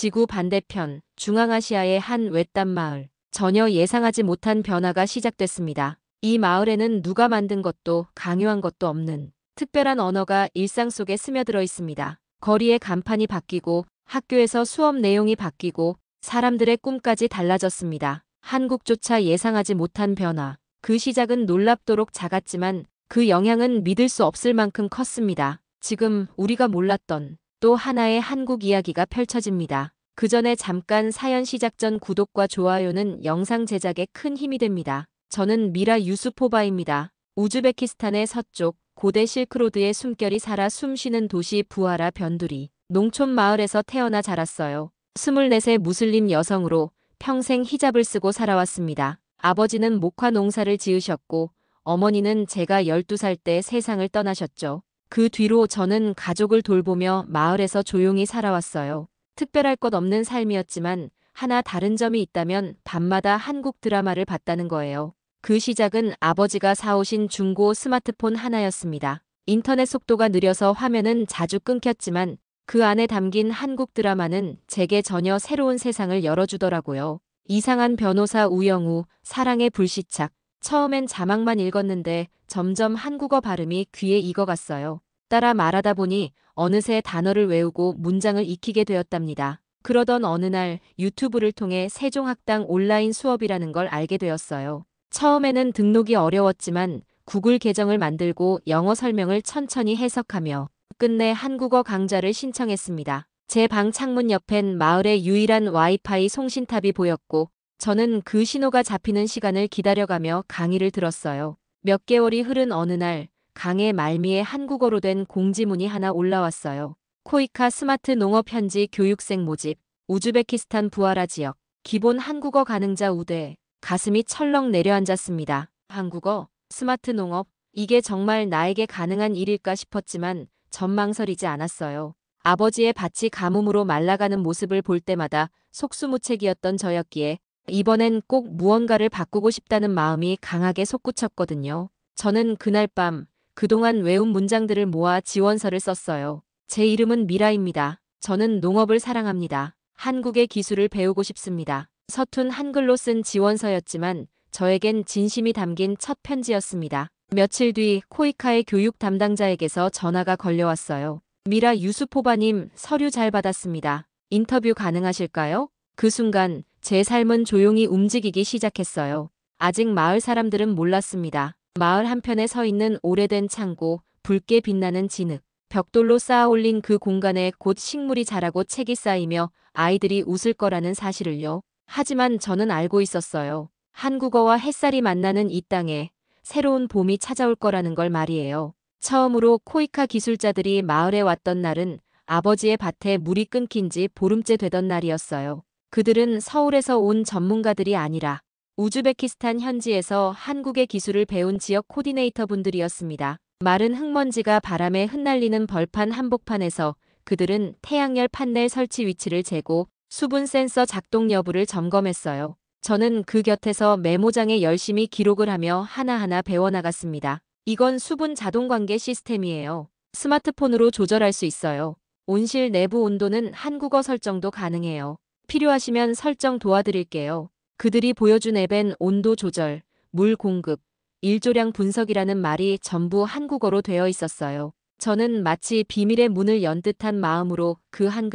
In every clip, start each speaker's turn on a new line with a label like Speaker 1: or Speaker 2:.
Speaker 1: 지구 반대편 중앙아시아의 한 외딴 마을. 전혀 예상하지 못한 변화가 시작됐습니다. 이 마을에는 누가 만든 것도 강요한 것도 없는 특별한 언어가 일상 속에 스며들어 있습니다. 거리의 간판이 바뀌고 학교에서 수업 내용이 바뀌고 사람들의 꿈까지 달라졌습니다. 한국조차 예상하지 못한 변화. 그 시작은 놀랍도록 작았지만 그 영향은 믿을 수 없을 만큼 컸습니다. 지금 우리가 몰랐던 또 하나의 한국 이야기가 펼쳐집니다. 그 전에 잠깐 사연 시작 전 구독과 좋아요는 영상 제작에 큰 힘이 됩니다. 저는 미라 유수포바입니다. 우즈베키스탄의 서쪽 고대 실크로드의 숨결이 살아 숨쉬는 도시 부하라 변두리 농촌 마을에서 태어나 자랐어요. 24세 무슬림 여성으로 평생 히잡을 쓰고 살아왔습니다. 아버지는 목화 농사를 지으셨고 어머니는 제가 12살 때 세상을 떠나셨죠. 그 뒤로 저는 가족을 돌보며 마을에서 조용히 살아왔어요. 특별할 것 없는 삶이었지만 하나 다른 점이 있다면 밤마다 한국 드라마를 봤다는 거예요. 그 시작은 아버지가 사오신 중고 스마트폰 하나였습니다. 인터넷 속도가 느려서 화면은 자주 끊겼지만 그 안에 담긴 한국 드라마는 제게 전혀 새로운 세상을 열어주더라고요. 이상한 변호사 우영우, 사랑의 불시착. 처음엔 자막만 읽었는데 점점 한국어 발음이 귀에 익어갔어요. 따라 말하다 보니 어느새 단어를 외우고 문장을 익히게 되었답니다. 그러던 어느 날 유튜브를 통해 세종학당 온라인 수업이라는 걸 알게 되었어요. 처음에는 등록이 어려웠지만 구글 계정을 만들고 영어 설명을 천천히 해석하며 끝내 한국어 강좌를 신청했습니다. 제 방 창문 옆엔 마을의 유일한 와이파이 송신탑이 보였고 저는 그 신호가 잡히는 시간을 기다려가며 강의를 들었어요. 몇 개월이 흐른 어느 날 강의 말미에 한국어로 된 공지문이 하나 올라왔어요. 코이카 스마트 농업 현지 교육생 모집, 우즈베키스탄 부하라 지역, 기본 한국어 가능자 우대. 가슴이 철렁 내려앉았습니다. 한국어, 스마트 농업, 이게 정말 나에게 가능한 일일까 싶었지만 전망설이지 않았어요. 아버지의 밭이 가뭄으로 말라가는 모습을 볼 때마다 속수무책이었던 저였기에 이번엔 꼭 무언가를 바꾸고 싶다는 마음이 강하게 솟구쳤거든요. 저는 그날 밤 그동안 외운 문장들을 모아 지원서를 썼어요. 제 이름은 미라입니다. 저는 농업을 사랑합니다. 한국의 기술을 배우고 싶습니다. 서툰 한글로 쓴 지원서였지만 저에겐 진심이 담긴 첫 편지였습니다. 며칠 뒤 코이카의 교육 담당자에게서 전화가 걸려왔어요. 미라 유수포바님, 서류 잘 받았습니다. 인터뷰 가능하실까요? 그 순간 제 삶은 조용히 움직이기 시작했어요. 아직 마을 사람들은 몰랐습니다. 마을 한편에 서 있는 오래된 창고, 붉게 빛나는 진흙, 벽돌로 쌓아 올린 그 공간에 곧 식물이 자라고 책이 쌓이며 아이들이 웃을 거라는 사실을요. 하지만 저는 알고 있었어요. 한국어와 햇살이 만나는 이 땅에 새로운 봄이 찾아올 거라는 걸 말이에요. 처음으로 코이카 기술자들이 마을에 왔던 날은 아버지의 밭에 물이 끊긴 지 보름째 되던 날이었어요. 그들은 서울에서 온 전문가들이 아니라 우즈베키스탄 현지에서 한국의 기술을 배운 지역 코디네이터 분들이었습니다. 마른 흙먼지가 바람에 흩날리는 벌판 한복판에서 그들은 태양열 판넬 설치 위치를 재고 수분 센서 작동 여부를 점검했어요. 저는 그 곁에서 메모장에 열심히 기록을 하며 하나하나 배워나갔습니다. 이건 수분 자동 관계 시스템이에요. 스마트폰으로 조절할 수 있어요. 온실 내부 온도는 한국어 설정도 가능해요. 필요하시면 설정 도와드릴게요. 그들이 보여준 앱엔 온도 조절, 물 공급, 일조량 분석이라는 말이 전부 한국어로 되어 있었어요. 저는 마치 비밀의 문을 연 듯한 마음으로 그 한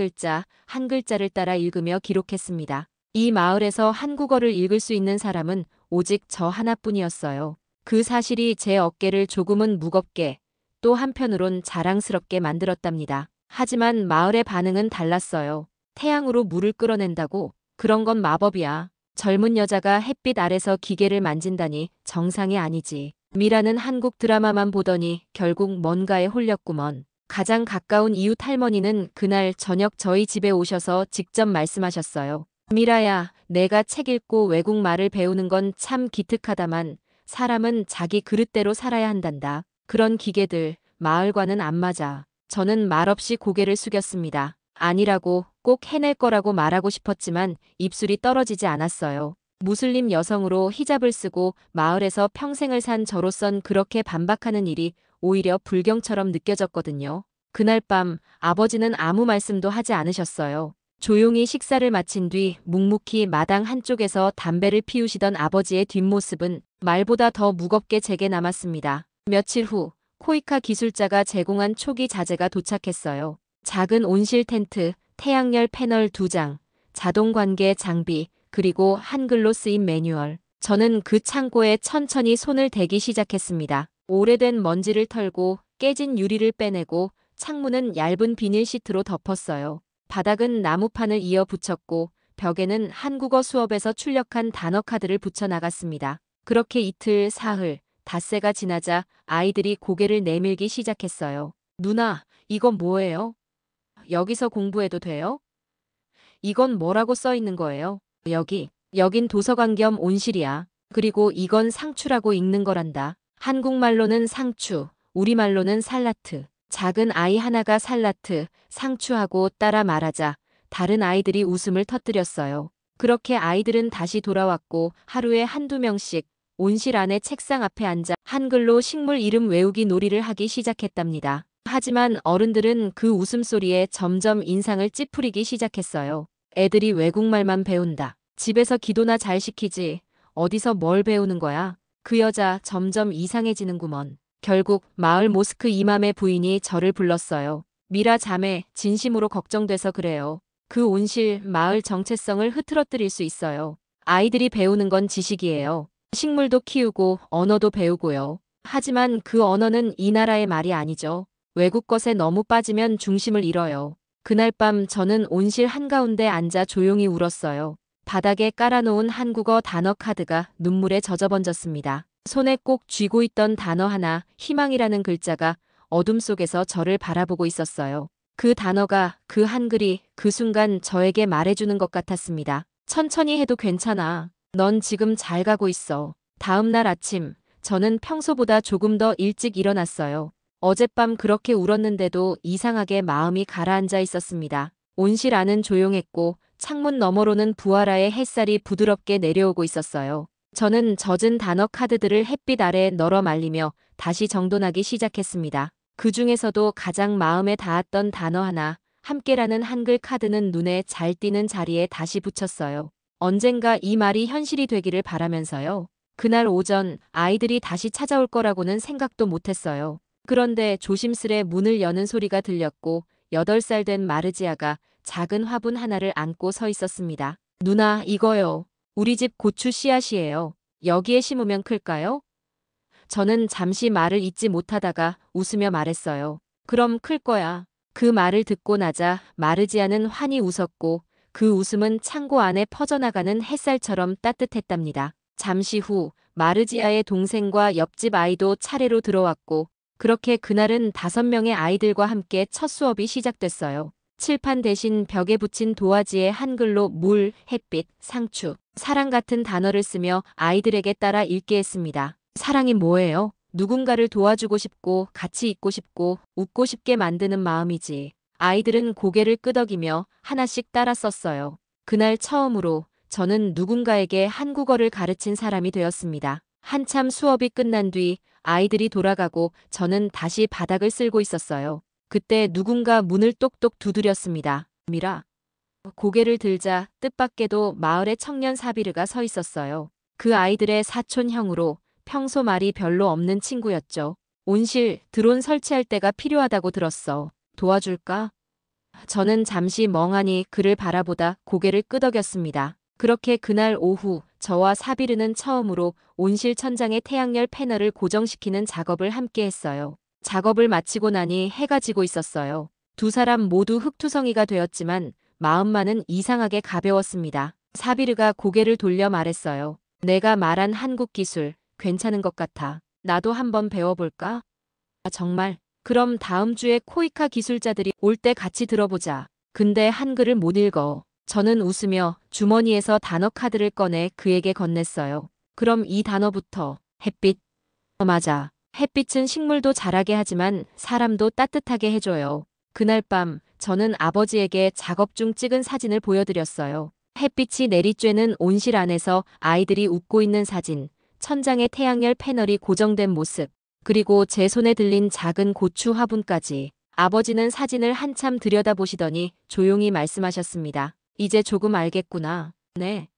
Speaker 1: 글자를 따라 읽으며 기록했습니다. 이 마을에서 한국어를 읽을 수 있는 사람은 오직 저 하나뿐이었어요. 그 사실이 제 어깨를 조금은 무겁게 또 한편으론 자랑스럽게 만들었답니다. 하지만 마을의 반응은 달랐어요. 태양으로 물을 끌어낸다고? 그런 건 마법이야. 젊은 여자가 햇빛 아래서 기계를 만진다니 정상이 아니지. 미라는 한국 드라마만 보더니 결국 뭔가에 홀렸구먼. 가장 가까운 이웃 할머니는 그날 저녁 저희 집에 오셔서 직접 말씀하셨어요. 미라야, 내가 책 읽고 외국 말을 배우는 건 참 기특하다만 사람은 자기 그릇대로 살아야 한단다. 그런 기계들, 마을과는 안 맞아. 저는 말없이 고개를 숙였습니다. 아니라고 꼭 해낼 거라고 말하고 싶었지만 입술이 떨어지지 않았어요. 무슬림 여성으로 히잡을 쓰고 마을에서 평생을 산 저로선 그렇게 반박하는 일이 오히려 불경처럼 느껴졌거든요. 그날 밤 아버지는 아무 말씀도 하지 않으셨어요. 조용히 식사를 마친 뒤 묵묵히 마당 한쪽에서 담배를 피우시던 아버지의 뒷모습은 말보다 더 무겁게 제게 남았습니다. 며칠 후 코이카 기술자가 제공한 초기 자재가 도착했어요. 작은 온실 텐트, 태양열 패널 2장, 자동 관계 장비, 그리고 한글로 쓰인 매뉴얼. 저는 그 창고에 천천히 손을 대기 시작했습니다. 오래된 먼지를 털고 깨진 유리를 빼내고 창문은 얇은 비닐 시트로 덮었어요. 바닥은 나무판을 이어 붙였고 벽에는 한국어 수업에서 출력한 단어 카드를 붙여 나갔습니다. 그렇게 이틀, 사흘, 닷새가 지나자 아이들이 고개를 내밀기 시작했어요. 누나, 이건 뭐예요? 여기서 공부해도 돼요? 이건 뭐라고 써 있는 거예요? 여긴 도서관 겸 온실이야. 그리고 이건 상추라고 읽는 거란다. 한국말로는 상추, 우리말로는 살라트. 작은 아이 하나가 살라트, 상추하고 따라 말하자 다른 아이들이 웃음을 터뜨렸어요. 그렇게 아이들은 다시 돌아왔고 하루에 한두 명씩 온실 안에 책상 앞에 앉아 한글로 식물 이름 외우기 놀이를 하기 시작했답니다. 하지만 어른들은 그 웃음소리에 점점 인상을 찌푸리기 시작했어요. 애들이 외국말만 배운다. 집에서 기도나 잘 시키지. 어디서 뭘 배우는 거야? 그 여자 점점 이상해지는구먼. 결국 마을 모스크 이맘의 부인이 저를 불렀어요. 미라 자매, 진심으로 걱정돼서 그래요. 그 온실 마을 정체성을 흐트러뜨릴 수 있어요. 아이들이 배우는 건 지식이에요. 식물도 키우고 언어도 배우고요. 하지만 그 언어는 이 나라의 말이 아니죠. 외국 것에 너무 빠지면 중심을 잃어요. 그날 밤 저는 온실 한가운데 앉아 조용히 울었어요. 바닥에 깔아놓은 한국어 단어 카드가 눈물에 젖어 번졌습니다. 손에 꼭 쥐고 있던 단어 하나, 희망이라는 글자가 어둠 속에서 저를 바라보고 있었어요. 그 단어가, 그 한글이 그 순간 저에게 말해주는 것 같았습니다. 천천히 해도 괜찮아. 넌 지금 잘 가고 있어. 다음 날 아침, 저는 평소보다 조금 더 일찍 일어났어요. 어젯밤 그렇게 울었는데도 이상하게 마음이 가라앉아 있었습니다. 온실 안은 조용했고 창문 너머로는 부활하의 햇살이 부드럽게 내려오고 있었어요. 저는 젖은 단어 카드들을 햇빛 아래 널어 말리며 다시 정돈하기 시작했습니다. 그 중에서도 가장 마음에 닿았던 단어 하나, 함께라는 한글 카드는 눈에 잘 띄는 자리에 다시 붙였어요. 언젠가 이 말이 현실이 되기를 바라면서요. 그날 오전 아이들이 다시 찾아올 거라고는 생각도 못했어요. 그런데 조심스레 문을 여는 소리가 들렸고 8살 된 마르지아가 작은 화분 하나를 안고 서 있었습니다. 누나, 이거요. 우리 집 고추 씨앗이에요. 여기에 심으면 클까요? 저는 잠시 말을 잇지 못하다가 웃으며 말했어요. 그럼 클 거야. 그 말을 듣고 나자 마르지아는 환히 웃었고 그 웃음은 창고 안에 퍼져나가는 햇살처럼 따뜻했답니다. 잠시 후 마르지아의 동생과 옆집 아이도 차례로 들어왔고 그렇게 그날은 5명의 아이들과 함께 첫 수업이 시작됐어요. 칠판 대신 벽에 붙인 도화지에 한글로 물, 햇빛, 상추, 사랑 같은 단어를 쓰며 아이들에게 따라 읽게 했습니다. 사랑이 뭐예요? 누군가를 도와주고 싶고 같이 있고 싶고 웃고 싶게 만드는 마음이지. 아이들은 고개를 끄덕이며 하나씩 따라 썼어요. 그날 처음으로 저는 누군가에게 한국어를 가르친 사람이 되었습니다. 한참 수업이 끝난 뒤 아이들이 돌아가고 저는 다시 바닥을 쓸고 있었어요. 그때 누군가 문을 똑똑 두드렸습니다. 미라. 고개를 들자 뜻밖에도 마을의 청년 사비르가 서 있었어요. 그 아이들의 사촌 형으로 평소 말이 별로 없는 친구였죠. 온실 드론 설치할 때가 필요하다고 들었어. 도와줄까? 저는 잠시 멍하니 그를 바라보다 고개를 끄덕였습니다. 그렇게 그날 오후 저와 사비르는 처음으로 온실 천장에 태양열 패널을 고정시키는 작업을 함께 했어요. 작업을 마치고 나니 해가 지고 있었어요. 두 사람 모두 흙투성이가 되었지만 마음만은 이상하게 가벼웠습니다. 사비르가 고개를 돌려 말했어요. 내가 말한 한국 기술 괜찮은 것 같아. 나도 한번 배워볼까? 아, 정말? 그럼 다음 주에 코이카 기술자들이 올 때 같이 들어보자. 근데 한글을 못 읽어. 저는 웃으며 주머니에서 단어 카드를 꺼내 그에게 건넸어요. 그럼 이 단어부터. 햇빛. 맞아. 햇빛은 식물도 자라게 하지만 사람도 따뜻하게 해줘요. 그날 밤 저는 아버지에게 작업 중 찍은 사진을 보여드렸어요. 햇빛이 내리쬐는 온실 안에서 아이들이 웃고 있는 사진, 천장에 태양열 패널이 고정된 모습, 그리고 제 손에 들린 작은 고추 화분까지. 아버지는 사진을 한참 들여다보시더니 조용히 말씀하셨습니다. 이제 조금 알겠구나. 네.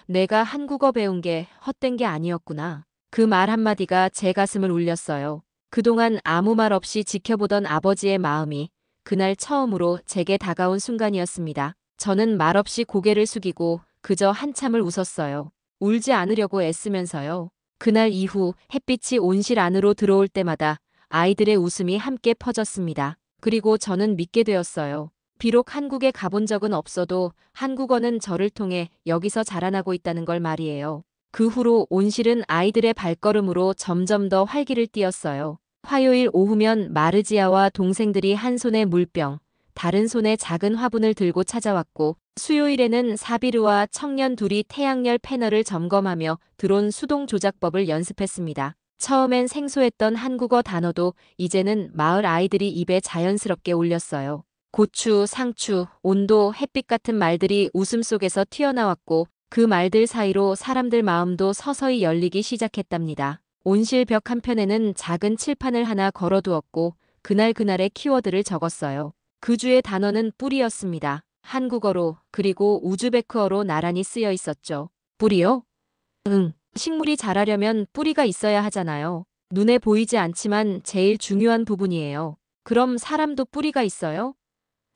Speaker 1: 내가 한국어 배운 게 헛된 게 아니었구나. 그 말 한마디가 제 가슴을 울렸어요. 그동안 아무 말 없이 지켜보던 아버지의 마음이 그날 처음으로 제게 다가온 순간이었습니다. 저는 말없이 고개를 숙이고 그저 한참을 웃었어요. 울지 않으려고 애쓰면서요. 그날 이후 햇빛이 온실 안으로 들어올 때마다 아이들의 웃음이 함께 퍼졌습니다. 그리고 저는 믿게 되었어요. 비록 한국에 가본 적은 없어도 한국어는 저를 통해 여기서 자라나고 있다는 걸 말이에요. 그 후로 온실은 아이들의 발걸음으로 점점 더 활기를 띠었어요. 화요일 오후면 마르지아와 동생들이 한 손에 물병, 다른 손에 작은 화분을 들고 찾아왔고, 수요일에는 사비르와 청년 둘이 태양열 패널을 점검하며 드론 수동 조작법을 연습했습니다. 처음엔 생소했던 한국어 단어도 이제는 마을 아이들이 입에 자연스럽게 올렸어요. 고추, 상추, 온도, 햇빛 같은 말들이 웃음 속에서 튀어나왔고 그 말들 사이로 사람들 마음도 서서히 열리기 시작했답니다. 온실 벽 한편에는 작은 칠판을 하나 걸어두었고 그날의 키워드를 적었어요. 그 주의 단어는 뿌리였습니다. 한국어로 그리고 우즈베크어로 나란히 쓰여 있었죠. 뿌리요? 응. 식물이 자라려면 뿌리가 있어야 하잖아요. 눈에 보이지 않지만 제일 중요한 부분이에요. 그럼 사람도 뿌리가 있어요?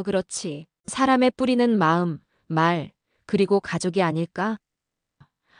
Speaker 1: 그렇지. 사람의 뿌리는 마음, 말, 그리고 가족이 아닐까?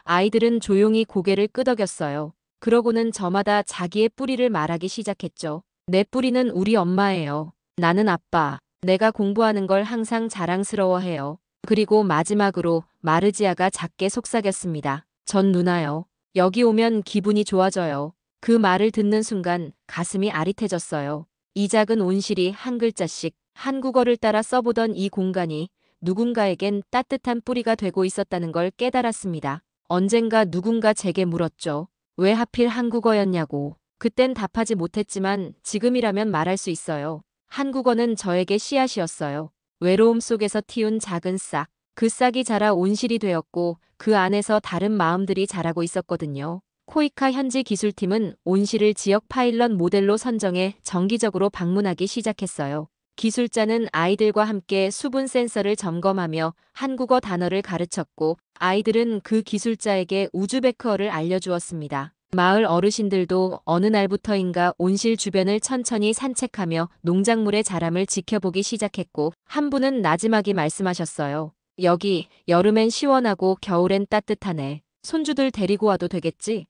Speaker 1: 아이들은 조용히 고개를 끄덕였어요. 그러고는 저마다 자기의 뿌리를 말하기 시작했죠. 내 뿌리는 우리 엄마예요. 나는 아빠. 내가 공부하는 걸 항상 자랑스러워해요. 그리고 마지막으로 마르지아가 작게 속삭였습니다. 전 누나요. 여기 오면 기분이 좋아져요. 그 말을 듣는 순간 가슴이 아릿해졌어요. 이 작은 온실이 한 글자씩 한국어를 따라 써보던 이 공간이 누군가에겐 따뜻한 뿌리가 되고 있었다는 걸 깨달았습니다. 언젠가 누군가 제게 물었죠. 왜 하필 한국어였냐고. 그땐 답하지 못했지만 지금이라면 말할 수 있어요. 한국어는 저에게 씨앗이었어요. 외로움 속에서 틔운 작은 싹. 그 싹이 자라 온실이 되었고 그 안에서 다른 마음들이 자라고 있었거든요. 코이카 현지 기술팀은 온실을 지역 파일럿 모델로 선정해 정기적으로 방문하기 시작했어요. 기술자는 아이들과 함께 수분 센서를 점검하며 한국어 단어를 가르쳤고 아이들은 그 기술자에게 우즈베크어를 알려주었습니다. 마을 어르신들도 어느 날부터인가 온실 주변을 천천히 산책하며 농작물의 자람을 지켜보기 시작했고 한 분은 나지막이 말씀하셨어요. 여기 여름엔 시원하고 겨울엔 따뜻하네. 손주들 데리고 와도 되겠지?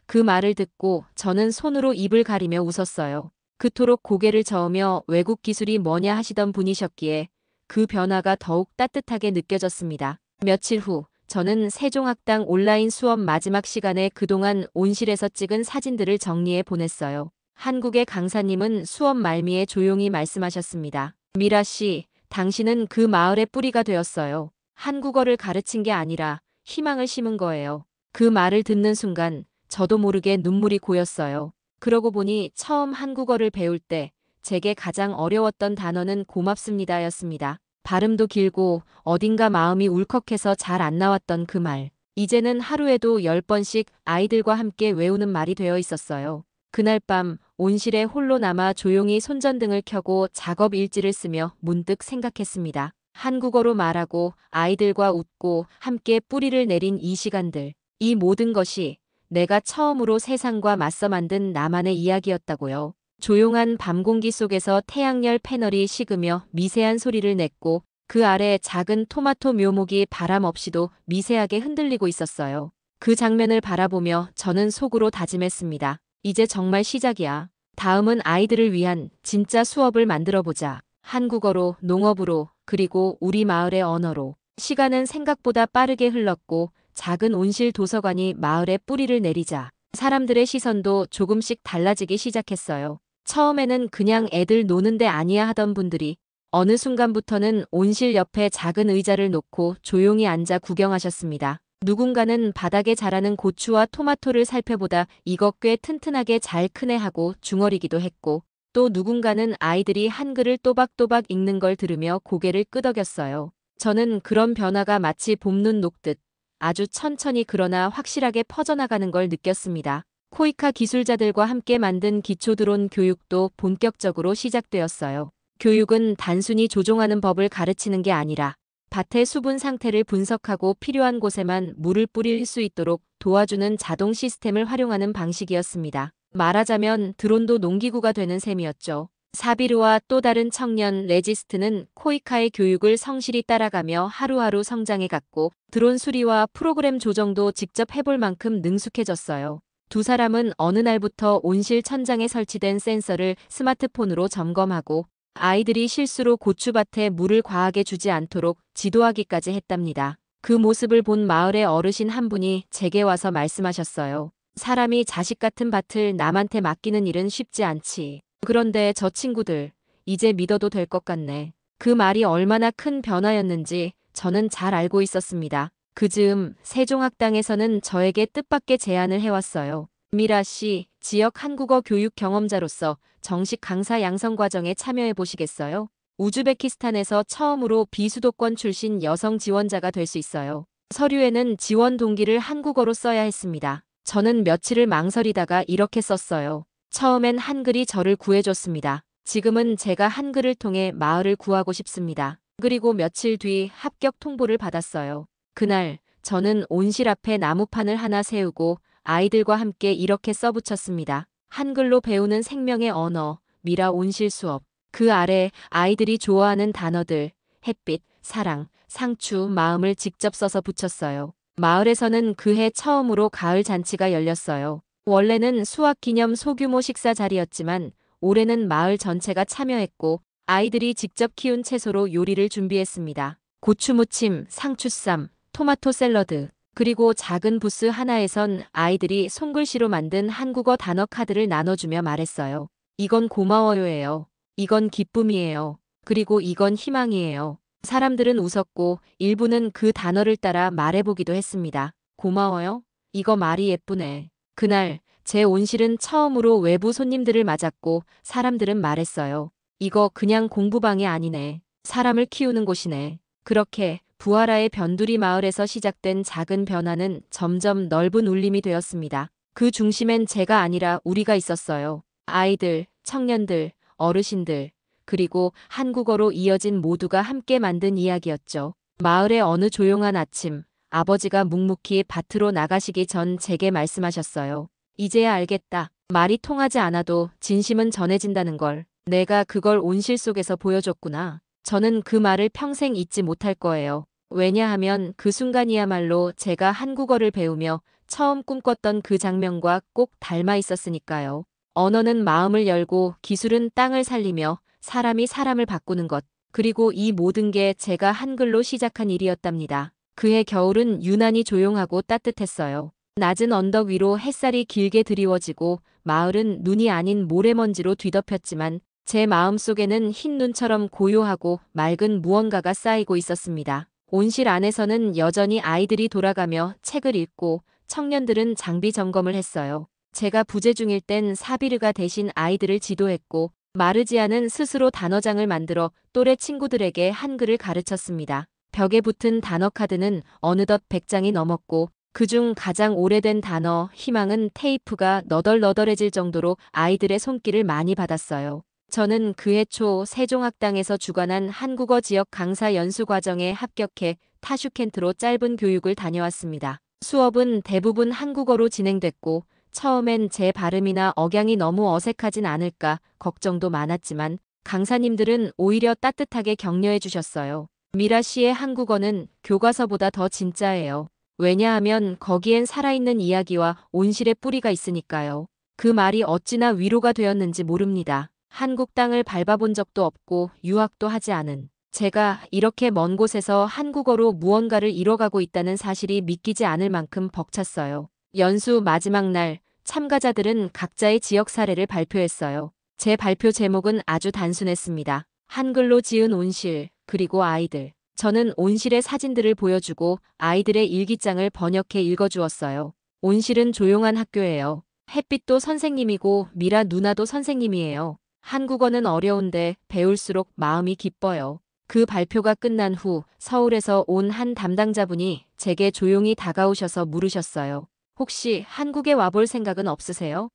Speaker 1: 그 말을 듣고 저는 손으로 입을 가리며 웃었어요. 그토록 고개를 저으며 외국 기술이 뭐냐 하시던 분이셨기에 그 변화가 더욱 따뜻하게 느껴졌습니다. 며칠 후 저는 세종학당 온라인 수업 마지막 시간에 그동안 온실에서 찍은 사진들을 정리해 보냈어요. 한국의 강사님은 수업 말미에 조용히 말씀하셨습니다. 미라 씨, 당신은 그 마을의 뿌리가 되었어요. 한국어를 가르친 게 아니라 희망을 심은 거예요. 그 말을 듣는 순간 저도 모르게 눈물이 고였어요. 그러고 보니 처음 한국어를 배울 때 제게 가장 어려웠던 단어는 고맙습니다였습니다. 발음도 길고 어딘가 마음이 울컥해서 잘 안 나왔던 그 말. 이제는 하루에도 10번씩 아이들과 함께 외우는 말이 되어 있었어요. 그날 밤 온실에 홀로 남아 조용히 손전등을 켜고 작업 일지를 쓰며 문득 생각했습니다. 한국어로 말하고 아이들과 웃고 함께 뿌리를 내린 이 시간들. 이 모든 것이 내가 처음으로 세상과 맞서 만든 나만의 이야기였다고요. 조용한 밤 공기 속에서 태양열 패널이 식으며 미세한 소리를 냈고 그 아래 작은 토마토 묘목이 바람 없이도 미세하게 흔들리고 있었어요. 그 장면을 바라보며 저는 속으로 다짐했습니다. 이제 정말 시작이야. 다음은 아이들을 위한 진짜 수업을 만들어보자. 한국어로, 농업으로, 그리고 우리 마을의 언어로. 시간은 생각보다 빠르게 흘렀고 작은 온실 도서관이 마을에 뿌리를 내리자 사람들의 시선도 조금씩 달라지기 시작했어요. 처음에는 그냥 애들 노는데 아니야 하던 분들이 어느 순간부터는 온실 옆에 작은 의자를 놓고 조용히 앉아 구경하셨습니다. 누군가는 바닥에 자라는 고추와 토마토를 살펴보다 이거 꽤 튼튼하게 잘 크네 하고 중얼이기도 했고 또 누군가는 아이들이 한글을 또박또박 읽는 걸 들으며 고개를 끄덕였어요. 저는 그런 변화가 마치 봄눈 녹듯 아주 천천히 그러나 확실하게 퍼져나가는 걸 느꼈습니다. 코이카 기술자들과 함께 만든 기초 드론 교육도 본격적으로 시작되었어요. 교육은 단순히 조종하는 법을 가르치는 게 아니라 밭의 수분 상태를 분석하고 필요한 곳에만 물을 뿌릴 수 있도록 도와주는 자동 시스템을 활용하는 방식이었습니다. 말하자면 드론도 농기구가 되는 셈이었죠. 사비르와 또 다른 청년 레지스트는 코이카의 교육을 성실히 따라가며 하루하루 성장해갔고 드론 수리와 프로그램 조정도 직접 해볼 만큼 능숙해졌어요. 두 사람은 어느 날부터 온실 천장에 설치된 센서를 스마트폰으로 점검하고 아이들이 실수로 고추밭에 물을 과하게 주지 않도록 지도하기까지 했답니다. 그 모습을 본 마을의 어르신 한 분이 제게 와서 말씀하셨어요. 사람이 자식 같은 밭을 남한테 맡기는 일은 쉽지 않지. 그런데 저 친구들, 이제 믿어도 될 것 같네. 그 말이 얼마나 큰 변화였는지 저는 잘 알고 있었습니다. 그 즈음 세종학당에서는 저에게 뜻밖의 제안을 해왔어요. 미라 씨, 지역 한국어 교육 경험자로서 정식 강사 양성 과정에 참여해 보시겠어요? 우즈베키스탄에서 처음으로 비수도권 출신 여성 지원자가 될 수 있어요. 서류에는 지원 동기를 한국어로 써야 했습니다. 저는 며칠을 망설이다가 이렇게 썼어요. 처음엔 한글이 저를 구해줬습니다. 지금은 제가 한글을 통해 마을을 구하고 싶습니다. 그리고 며칠 뒤 합격 통보를 받았어요. 그날 저는 온실 앞에 나무판을 하나 세우고 아이들과 함께 이렇게 써붙였습니다. 한글로 배우는 생명의 언어, 미라 온실 수업. 그 아래 아이들이 좋아하는 단어들, 햇빛, 사랑, 상추, 마음을 직접 써서 붙였어요. 마을에서는 그해 처음으로 가을 잔치가 열렸어요. 원래는 수학 기념 소규모 식사 자리였지만 올해는 마을 전체가 참여했고 아이들이 직접 키운 채소로 요리를 준비했습니다. 고추무침, 상추쌈, 토마토 샐러드, 그리고 작은 부스 하나에선 아이들이 손글씨로 만든 한국어 단어 카드를 나눠주며 말했어요. 이건 고마워요예요. 이건 기쁨이에요. 그리고 이건 희망이에요. 사람들은 웃었고 일부는 그 단어를 따라 말해보기도 했습니다. 고마워요? 이거 말이 예쁘네. 그날 제 온실은 처음으로 외부 손님들을 맞았고 사람들은 말했어요. 이거 그냥 공부방이 아니네. 사람을 키우는 곳이네. 그렇게 부하라의 변두리 마을에서 시작된 작은 변화는 점점 넓은 울림이 되었습니다. 그 중심엔 제가 아니라 우리가 있었어요. 아이들, 청년들, 어르신들, 그리고 한국어로 이어진 모두가 함께 만든 이야기였죠. 마을의 어느 조용한 아침, 아버지가 묵묵히 밭으로 나가시기 전 제게 말씀하셨어요. 이제야 알겠다. 말이 통하지 않아도 진심은 전해진다는 걸. 내가 그걸 온실 속에서 보여줬구나. 저는 그 말을 평생 잊지 못할 거예요. 왜냐하면 그 순간이야말로 제가 한국어를 배우며 처음 꿈꿨던 그 장면과 꼭 닮아 있었으니까요. 언어는 마음을 열고 기술은 땅을 살리며 사람이 사람을 바꾸는 것. 그리고 이 모든 게 제가 한글로 시작한 일이었답니다. 그해 겨울은 유난히 조용하고 따뜻했어요. 낮은 언덕 위로 햇살이 길게 드리워지고 마을은 눈이 아닌 모래먼지로 뒤덮였지만 제 마음속에는 흰 눈처럼 고요하고 맑은 무언가가 쌓이고 있었습니다. 온실 안에서는 여전히 아이들이 돌아가며 책을 읽고 청년들은 장비 점검을 했어요. 제가 부재 중일 땐 사비르가 대신 아이들을 지도했고 마르지아는 스스로 단어장을 만들어 또래 친구들에게 한글을 가르쳤습니다. 벽에 붙은 단어 카드는 어느덧 100장이 넘었고 그중 가장 오래된 단어 희망은 테이프가 너덜너덜해질 정도로 아이들의 손길을 많이 받았어요. 저는 그해 초 세종학당에서 주관한 한국어 지역 강사 연수 과정에 합격해 타슈켄트로 짧은 교육을 다녀왔습니다. 수업은 대부분 한국어로 진행됐고 처음엔 제 발음이나 억양이 너무 어색하진 않을까 걱정도 많았지만 강사님들은 오히려 따뜻하게 격려해 주셨어요. 미라 씨의 한국어는 교과서보다 더 진짜예요. 왜냐하면 거기엔 살아있는 이야기와 온실의 뿌리가 있으니까요. 그 말이 어찌나 위로가 되었는지 모릅니다. 한국 땅을 밟아본 적도 없고 유학도 하지 않은 제가 이렇게 먼 곳에서 한국어로 무언가를 이뤄가고 있다는 사실이 믿기지 않을 만큼 벅찼어요. 연수 마지막 날 참가자들은 각자의 지역 사례를 발표했어요. 제 발표 제목은 아주 단순했습니다. 한글로 지은 온실, 그리고 아이들. 저는 온실의 사진들을 보여주고 아이들의 일기장을 번역해 읽어주었어요. 온실은 조용한 학교예요. 햇빛도 선생님이고 미라 누나도 선생님이에요. 한국어는 어려운데 배울수록 마음이 기뻐요. 그 발표가 끝난 후 서울에서 온 한 담당자분이 제게 조용히 다가오셔서 물으셨어요. 혹시 한국에 와볼 생각은 없으세요?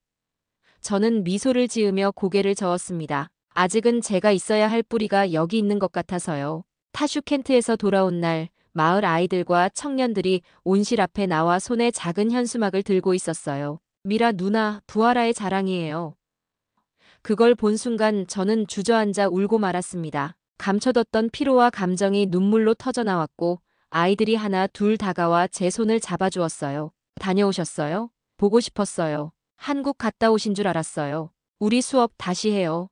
Speaker 1: 저는 미소를 지으며 고개를 저었습니다. 아직은 제가 있어야 할 뿌리가 여기 있는 것 같아서요. 타슈켄트에서 돌아온 날, 마을 아이들과 청년들이 온실 앞에 나와 손에 작은 현수막을 들고 있었어요. 미라 누나, 부하라의 자랑이에요. 그걸 본 순간 저는 주저앉아 울고 말았습니다. 감춰뒀던 피로와 감정이 눈물로 터져나왔고 아이들이 하나 둘 다가와 제 손을 잡아주었어요. 다녀오셨어요? 보고 싶었어요. 한국 갔다 오신 줄 알았어요. 우리 수업 다시 해요.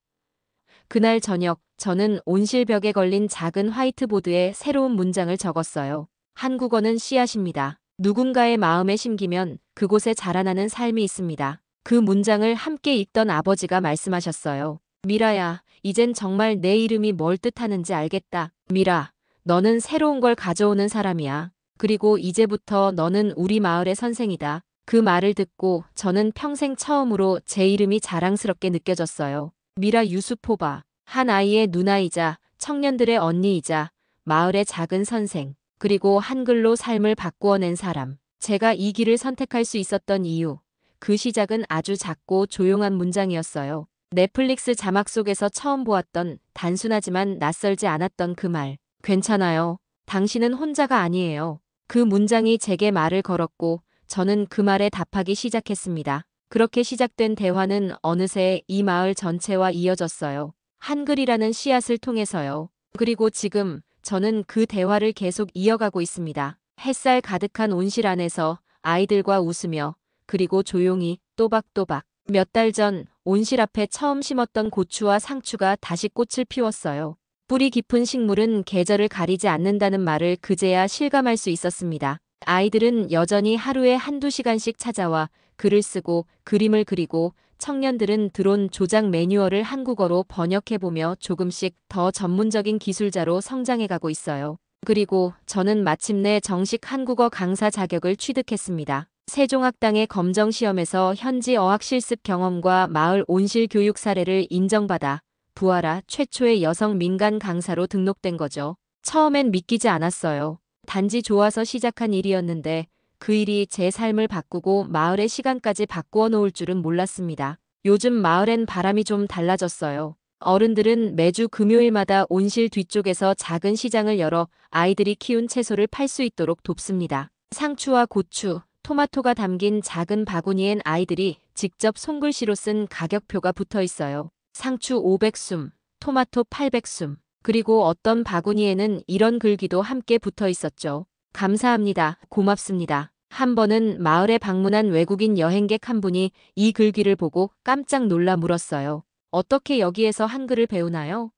Speaker 1: 그날 저녁 저는 온실벽에 걸린 작은 화이트보드에 새로운 문장을 적었어요. 한국어는 씨앗입니다. 누군가의 마음에 심기면 그곳에 자라나는 삶이 있습니다. 그 문장을 함께 읽던 아버지가 말씀하셨어요. 미라야, 이젠 정말 내 이름이 뭘 뜻하는지 알겠다. 미라, 너는 새로운 걸 가져오는 사람이야. 그리고 이제부터 너는 우리 마을의 선생이다. 그 말을 듣고 저는 평생 처음으로 제 이름이 자랑스럽게 느껴졌어요. 미라 유수포바, 한 아이의 누나이자 청년들의 언니이자 마을의 작은 선생, 그리고 한글로 삶을 바꾸어낸 사람. 제가 이 길을 선택할 수 있었던 이유. 그 시작은 아주 작고 조용한 문장이었어요. 넷플릭스 자막 속에서 처음 보았던 단순하지만 낯설지 않았던 그 말. 괜찮아요. 당신은 혼자가 아니에요. 그 문장이 제게 말을 걸었고 저는 그 말에 답하기 시작했습니다. 그렇게 시작된 대화는 어느새 이 마을 전체와 이어졌어요. 한글이라는 씨앗을 통해서요. 그리고 지금 저는 그 대화를 계속 이어가고 있습니다. 햇살 가득한 온실 안에서 아이들과 웃으며 그리고 조용히 또박또박. 몇 달 전 온실 앞에 처음 심었던 고추와 상추가 다시 꽃을 피웠어요. 뿌리 깊은 식물은 계절을 가리지 않는다는 말을 그제야 실감할 수 있었습니다. 아이들은 여전히 하루에 한두 시간씩 찾아와 글을 쓰고 그림을 그리고 청년들은 드론 조작 매뉴얼을 한국어로 번역해보며 조금씩 더 전문적인 기술자로 성장해가고 있어요. 그리고 저는 마침내 정식 한국어 강사 자격을 취득했습니다. 세종학당의 검정시험에서 현지 어학 실습 경험과 마을 온실 교육 사례를 인정받아 부하라 최초의 여성 민간 강사로 등록된 거죠. 처음엔 믿기지 않았어요. 단지 좋아서 시작한 일이었는데 그 일이 제 삶을 바꾸고 마을의 시간까지 바꾸어 놓을 줄은 몰랐습니다. 요즘 마을엔 바람이 좀 달라졌어요. 어른들은 매주 금요일마다 온실 뒤쪽에서 작은 시장을 열어 아이들이 키운 채소를 팔 수 있도록 돕습니다. 상추와 고추, 토마토가 담긴 작은 바구니엔 아이들이 직접 손글씨로 쓴 가격표가 붙어 있어요. 상추 500숨, 토마토 800숨, 그리고 어떤 바구니에는 이런 글귀도 함께 붙어 있었죠. 감사합니다. 고맙습니다. 한 번은 마을에 방문한 외국인 여행객 한 분이 이 글귀를 보고 깜짝 놀라 물었어요. 어떻게 여기에서 한글을 배우나요?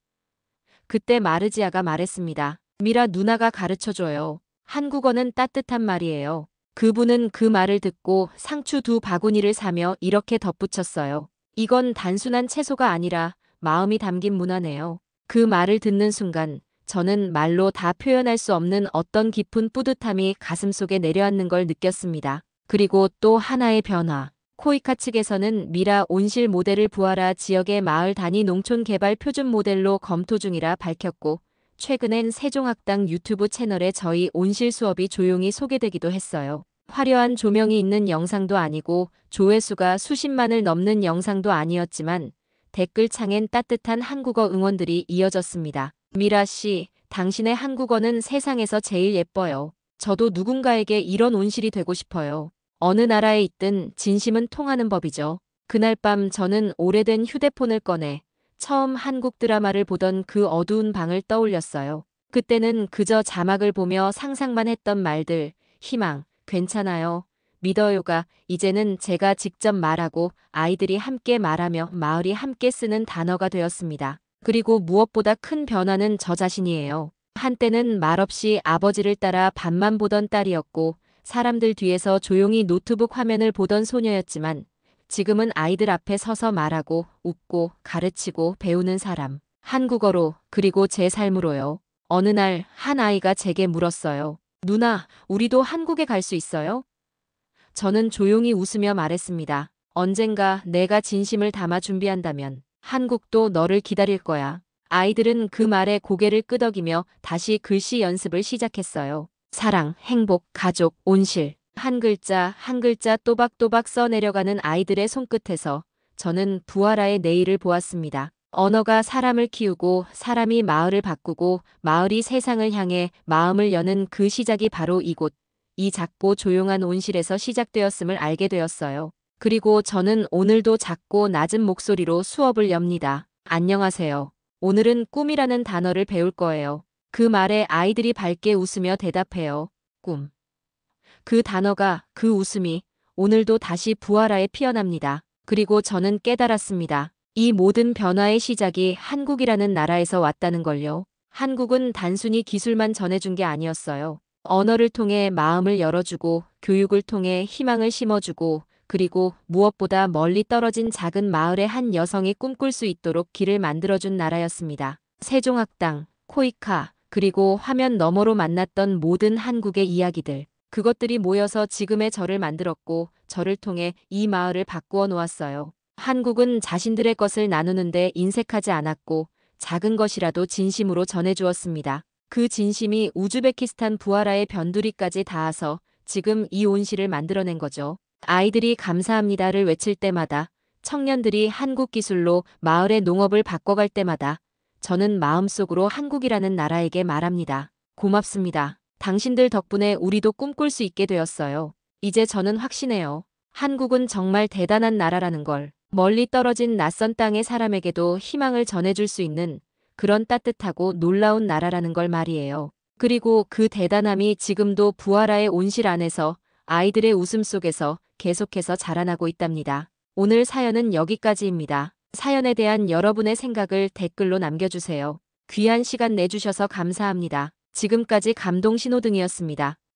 Speaker 1: 그때 마르지아가 말했습니다. 미라 누나가 가르쳐줘요. 한국어는 따뜻한 말이에요. 그분은 그 말을 듣고 상추 2바구니를 사며 이렇게 덧붙였어요. 이건 단순한 채소가 아니라 마음이 담긴 문화네요. 그 말을 듣는 순간 저는 말로 다 표현할 수 없는 어떤 깊은 뿌듯함이 가슴속에 내려앉는 걸 느꼈습니다. 그리고 또 하나의 변화. 코이카 측에서는 미라 온실 모델을 부하라 지역의 마을 단위 농촌 개발 표준 모델로 검토 중이라 밝혔고 최근엔 세종학당 유튜브 채널에 저희 온실 수업이 조용히 소개되기도 했어요. 화려한 조명이 있는 영상도 아니고 조회수가 수십만을 넘는 영상도 아니었지만 댓글창엔 따뜻한 한국어 응원들이 이어졌습니다. 미라 씨, 당신의 한국어는 세상에서 제일 예뻐요. 저도 누군가에게 이런 온실이 되고 싶어요. 어느 나라에 있든 진심은 통하는 법이죠. 그날 밤 저는 오래된 휴대폰을 꺼내 처음 한국 드라마를 보던 그 어두운 방을 떠올렸어요. 그때는 그저 자막을 보며 상상만 했던 말들, 희망, 괜찮아요, 믿어요가 이제는 제가 직접 말하고 아이들이 함께 말하며 마을이 함께 쓰는 단어가 되었습니다. 그리고 무엇보다 큰 변화는 저 자신이에요. 한때는 말없이 아버지를 따라 밤만 보던 딸이었고 사람들 뒤에서 조용히 노트북 화면을 보던 소녀였지만 지금은 아이들 앞에 서서 말하고 웃고 가르치고 배우는 사람. 한국어로 그리고 제 삶으로요. 어느 날 한 아이가 제게 물었어요. 누나, 우리도 한국에 갈 수 있어요? 저는 조용히 웃으며 말했습니다. 언젠가 내가 진심을 담아 준비한다면 한국도 너를 기다릴 거야. 아이들은 그 말에 고개를 끄덕이며 다시 글씨 연습을 시작했어요. 사랑, 행복, 가족, 온실. 한 글자 한 글자 또박또박 써내려가는 아이들의 손끝에서 저는 부활아의 내일을 보았습니다. 언어가 사람을 키우고 사람이 마을을 바꾸고 마을이 세상을 향해 마음을 여는 그 시작이 바로 이곳, 이 작고 조용한 온실에서 시작되었음을 알게 되었어요. 그리고 저는 오늘도 작고 낮은 목소리로 수업을 엽니다. 안녕하세요. 오늘은 꿈이라는 단어를 배울 거예요. 그 말에 아이들이 밝게 웃으며 대답해요. 꿈. 그 단어가, 그 웃음이 오늘도 다시 부활하에 피어납니다. 그리고 저는 깨달았습니다. 이 모든 변화의 시작이 한국이라는 나라에서 왔다는 걸요. 한국은 단순히 기술만 전해준 게 아니었어요. 언어를 통해 마음을 열어주고, 교육을 통해 희망을 심어주고, 그리고 무엇보다 멀리 떨어진 작은 마을의 한 여성이 꿈꿀 수 있도록 길을 만들어준 나라였습니다. 세종학당, 코이카, 그리고 화면 너머로 만났던 모든 한국의 이야기들. 그것들이 모여서 지금의 저를 만들었고, 저를 통해 이 마을을 바꾸어 놓았어요. 한국은 자신들의 것을 나누는데 인색하지 않았고, 작은 것이라도 진심으로 전해주었습니다. 그 진심이 우즈베키스탄 부하라의 변두리까지 닿아서 지금 이 온실을 만들어낸 거죠. 아이들이 감사합니다를 외칠 때마다, 청년들이 한국 기술로 마을의 농업을 바꿔갈 때마다 저는 마음속으로 한국이라는 나라에게 말합니다. 고맙습니다. 당신들 덕분에 우리도 꿈꿀 수 있게 되었어요. 이제 저는 확신해요. 한국은 정말 대단한 나라라는 걸. 멀리 떨어진 낯선 땅의 사람에게도 희망을 전해줄 수 있는 그런 따뜻하고 놀라운 나라라는 걸 말이에요. 그리고 그 대단함이 지금도 부하라의 온실 안에서 아이들의 웃음 속에서 계속해서 자라나고 있답니다. 오늘 사연은 여기까지입니다. 사연에 대한 여러분의 생각을 댓글로 남겨주세요. 귀한 시간 내주셔서 감사합니다. 지금까지 감동 신호등이었습니다.